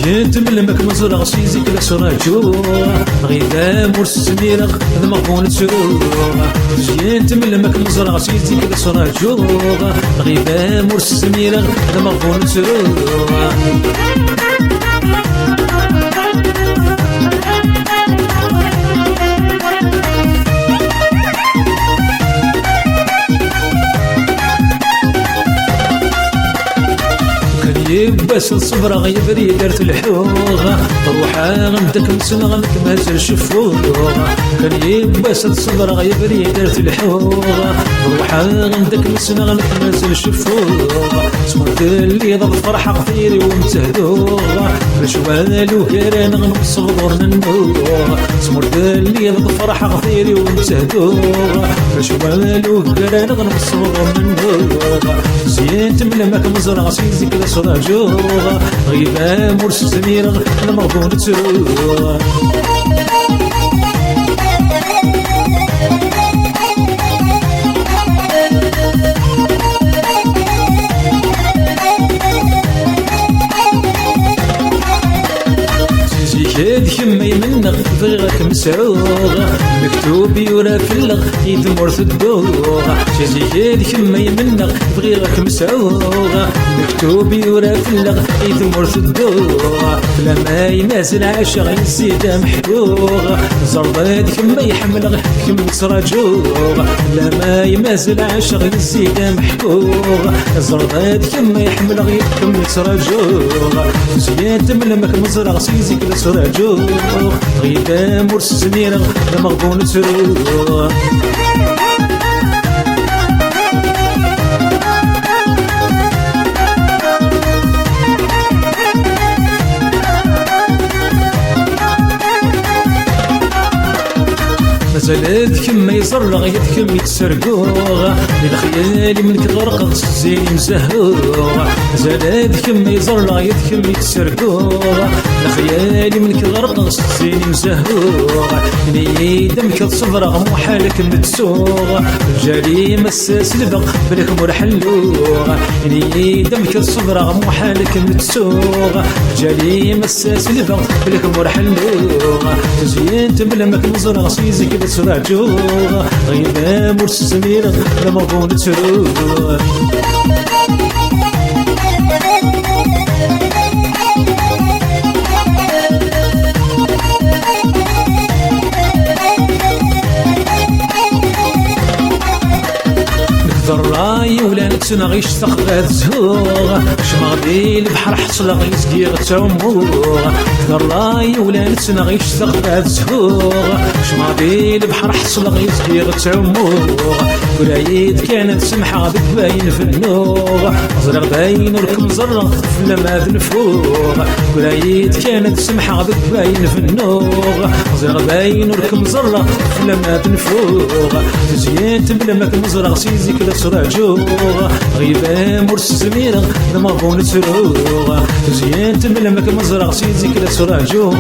زينت من المك مزرع سيزيك لسراجو غيدا مرس سميرغ هذا مغبون تسرو زينت من المك مزرع سيزيك لسراجو غيدا مرس سميرغ هذا مغبون تسرو يباس الصبر غيبري دارت الحوغة روحا غندك مسنا غنكماز الشفوغة كان يباس الصبر غيبري دارت الحوغة روحا غندك مسنا غنكماز الشفوغة سمرت اللي ضب فرحة غفيري ومتهدوغة فاش والو كيران غنقص غدور ننوغة سمرت اللي ضب فرحة غفيري ومتهدوغة فاش والو كيران غنقص غدور ننوغة زينت من الماك مزرعة سيزيك لسراجوغ غيبا مرس سميرغ المغبون تسروغ هاد كما يمنغ بغيغك مسعوغ مكتوب يورا في اللغ يدمر في الدوغ شازي هاد كما يمنغ بغيغك مسعوغ مكتوب يورا في اللغ يدمر في الدوغ لما ينازل عاشق يزيد محبوغ زرباد كما يحمل كم سراجوغ لما ينازل عاشق يزيد محبوغ زرباد كما يحمل كم سراجوغ زياد من المك مزرع سيزيك لسراجوغ غيدا مرس سميرغ لمغبون تسروغ مازال كما يزرغ يدكم يتسرقوغ للخيال من كغرق الزين مزهوغ مازال كما يزرغ يدكم يتسرقوغ للخيال من كغرق الزين مزهوغ ني دمك الصفرة محالك متسوغ الجري مساس البق بلك مرحلوغ ني دمك الصفرة محالك متسوغ الجري مساس البق بلك مرحلوغ زينت بلمك مزرغ سيزيك لسراجوغ غيبا مرس سميرغ لمغبون تسروغ الراي ولا نتسنى غيش ثقبات زهوغ شماغدي البحر حصل غيسقي غتعموغ الراي ولا نتسنى غيش ثقبات زهوغ شماغدي البحر حصل غيسقي غتعموغ ولايد كانت سمحة بك باين في النوغ أزرق باين وركم زرق في لما نفوغ ولايد كانت سمحة بك باين في النوغ أزرق باين وركم زرق في لما نفوغ زينت بلمك مزرق سيزيك لسراجوغ غيبا مرس سميرغ لمغبون تسروغ زينت بلمك مزرق سيزيك لسراجوغ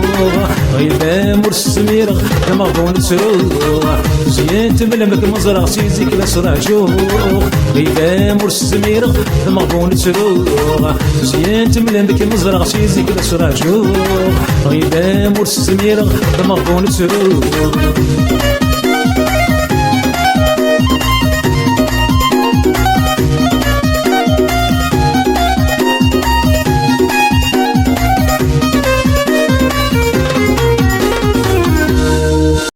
غيبا مرس سميرغ لمغبون تسروغ زينت بلمك مزرق سيزيك لسراجوغ غيبا مرس سميرغ لمغبون تسروغ زينت بلمك مزرق سيزيك لسراجوغ غيبا مرس سميرغ لمغبون تسروغ